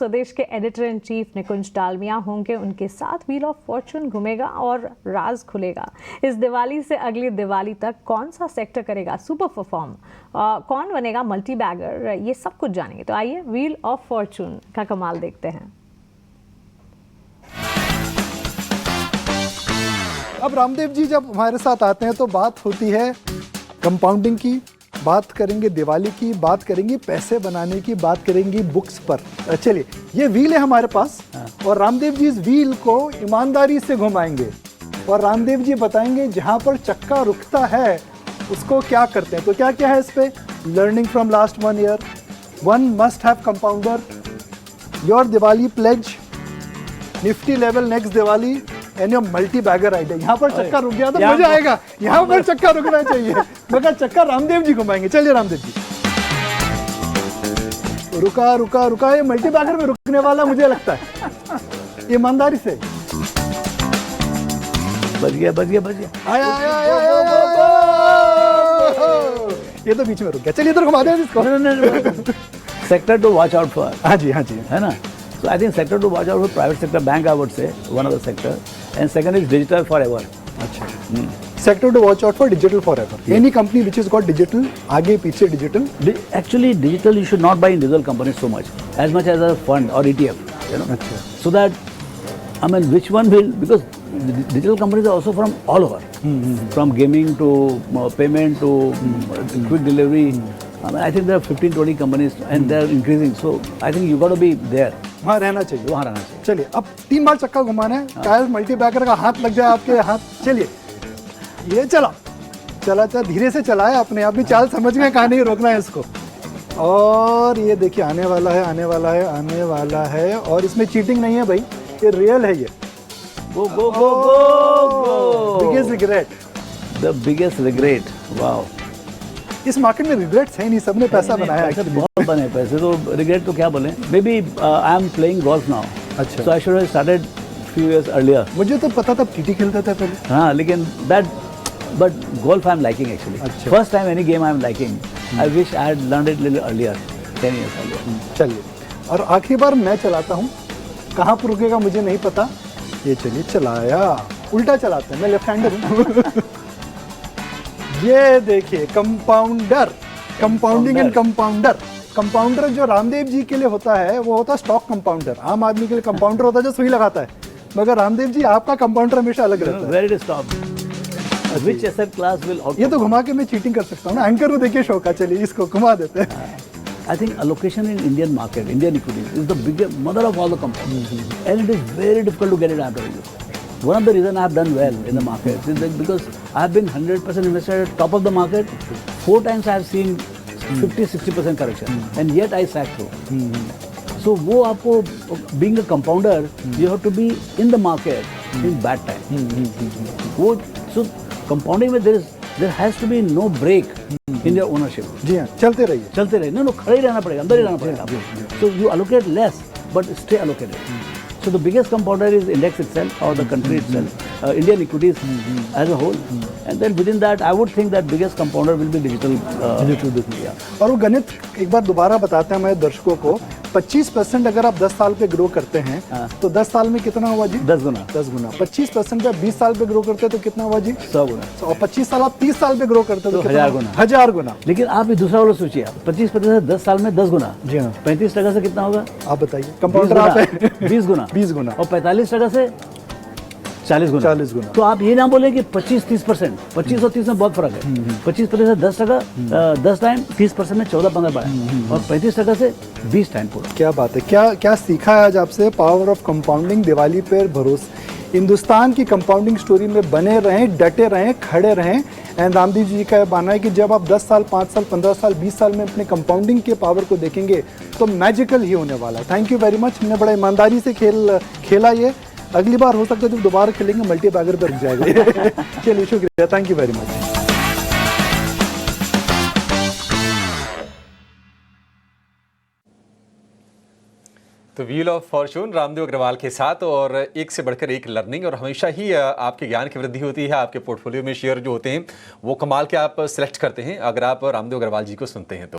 स्वदेश के editor in chief निकुंज डालमिया होंगे, उनके साथ व्हील ऑफ फॉर्चून घूमेगा और राज खुलेगा। इस दिवाली से अगली दिवाली तक कौन सा सेक्टर करेगा सुपर परफॉर्म, कौन बनेगा मल्टी बैगर, ये सब कुछ जानेंगे। तो आइए व्हील ऑफ फॉर्चून का कमाल देखते हैं। अब रामदेव जी जब हमारे साथ आते हैं तो बात होती है कंपाउंडिंग की, बात करेंगे दिवाली की, बात करेंगे पैसे बनाने की, बात करेंगे बुक्स पर। चलिए, ये व्हील है हमारे पास और रामदेव जी इस व्हील को ईमानदारी से घुमाएंगे और रामदेव जी बताएंगे जहाँ पर चक्का रुकता है उसको क्या करते हैं। तो क्या क्या है इस पे? Learning from last 1 year, one must have compounder, your Diwali pledge, nifty level next Diwali and your multi bagger idea. यहाँ पर चक्का रुक गया तो मजा आएगा, यहाँ पर चक्का रुकना चाहिए मगर चक्का रामदेव जी घुमाएंगे। चलिए रामदेव जी, रुका रुका रुका, ये मल्टी बैगर में रुकने वाला मुझे लगता है, ईमानदारी से। बच गया बच गया बच गया, आया आया आया ये तो बीच में रुक गया। चलिए इधर घुमा दें इसको। Sector to watch out for. हाँ जी हाँ जी, है ना। So I think sector to watch out for private sector bank, I would say one of the sector, and second is digital forever. अच्छा, sector to watch out for digital forever. Any company which is got digital, आगे पीछे digital. Actually digital you should not buy individual companies so much as a fund or ETF, you know. अच्छा, So that I mean which one will, because digital companies are also from all over, from gaming to payment to quick delivery. I mean I think there are 15-20 companies and they are increasing, so I think you got to be there. वहाँ रहना चाहिए, वहाँ रहना चाहिए। चलिए अब 3 बार चक्का घुमाना है, शायद मल्टी बैगर का हाथ लग जाए आपके हाथ। चलिए ये चला चला चला, धीरे से चलाया, अपने आप भी चाल समझ गए कहाँ नहीं रोकना है इसको। और ये देखिए आने वाला है आने वाला है आने वाला है, और इसमें चीटिंग नहीं है भाई, ये रियल है। ये Go go go go! Biggest regret, The biggest regret. Wow. इस मार्केट में रिग्रेट्स है नहीं, सबने पैसा बनाया है। बहुत बने पैसे, तो रिग्रेट तो क्या बोले। Maybe I am playing golf now, अच्छा, so I should have started few years earlier. मुझे तो पता था टीटी खेलता था पहले। हाँ, लेकिन that but golf I am liking actually. अच्छा। First time any game I am liking. I wish I had learned it little earlier, 10 years earlier. चलिए, और आखिरी बार मैं चलाता हूँ, कहाँ पर रुकेगा मुझे नहीं पता। ये चलिए चलाया, उल्टा चलाते हैं, मैं लेफ्ट हैंडर हूँ। ये देखिए compounder, compounding and compounder. Compounder जो रामदेव जी के लिए होता है वो होता है स्टॉक कंपाउंडर। आम आदमी के लिए कंपाउंडर होता है जो सुई लगाता है, मगर रामदेव जी आपका कंपाउंडर हमेशा अलग रहता है। Where it stop, which asset class will out. ये तो घुमा के मैं चीटिंग कर सकता हूँ ना, एंकर को देखिए शो का। चलिए इसको घुमा देते हैं। I think allocation in Indian market, Indian equities, is the biggest mother of all the companies, and it is very difficult to get it. I'm telling you. One of the reasons I have done well in the market is that because I have been 100% invested at top of the market. 4 times I have seen 50-60% correction, and yet I sat through. So वो आपको being a compounder, you have to be in the market in bad time. वो so compounding में there has to be no break in your ownership. जी हाँ, चलते रहिए चलते रहे, no खड़े ही रहना पड़ेगा, अंदर ही रहना पड़ेगा। So you allocate less but stay allocated. So the biggest compounder is index itself or the country itself, Indian equities as a whole, and then within that I would think that biggest compounder will be digital business. और वो गणित एक बार दोबारा बताते हैं हमारे दर्शकों को। 25% अगर आप 10 साल पे ग्रो करते हैं तो 10 साल में कितना हुआ जी? 10 गुना। 10 गुना। 25% पे 20 साल पे ग्रो करते हैं तो कितना हुआ जी? 100 गुना। और 25 साल आप 30 साल पे ग्रो करते हैं तो कितना? 1000 गुना। 1000 गुना। लेकिन आप ये दूसरा वाला सोचिए, 25% से 10 साल में 10 गुना। जी हाँ। 35% से कितना होगा? आप बताइए, कंपाउंडर आप है। 20 गुना। 20 गुना। और 45% से 40 गुना। 40 गुना। तो आप ये ना बोले कि 25-30%, 25 और 30 में बहुत फर्क है। 25% से 10%, 10 टाइम, 30% में 14-15 बढ़ा, और 35% से 20 टाइम पूरा। क्या बात है, क्या क्या सीखा है आज आपसे। पावर ऑफ कंपाउंडिंग, दिवाली पर भरोसा। हिंदुस्तान की कंपाउंडिंग स्टोरी में बने रहें, डटे रहें, खड़े रहें। एंड रामदेव जी का मानना है कि जब आप 10 साल, 5 साल, 15 साल, 20 साल में अपने कंपाउंडिंग के पावर को देखेंगे तो मैजिकल ही होने वाला है। थैंक यू वेरी मच, हमने बड़ा ईमानदारी से खेला ये। अगली बार हो सकता है जब दोबारा खेलेंगे मल्टी बैगर पर रुक जाएगा। चलिए शुक्रिया, थैंक यू वेरी मच। तो wheel of fortune Ramdev Agrawal के साथ, और एक से बढ़कर एक लर्निंग, और हमेशा ही आपके ज्ञान की वृद्धि होती है। आपके पोर्टफोलियो में शेयर जो होते हैं वो कमाल के आप सिलेक्ट करते हैं अगर आप रामदेव अग्रवाल जी को सुनते हैं तो।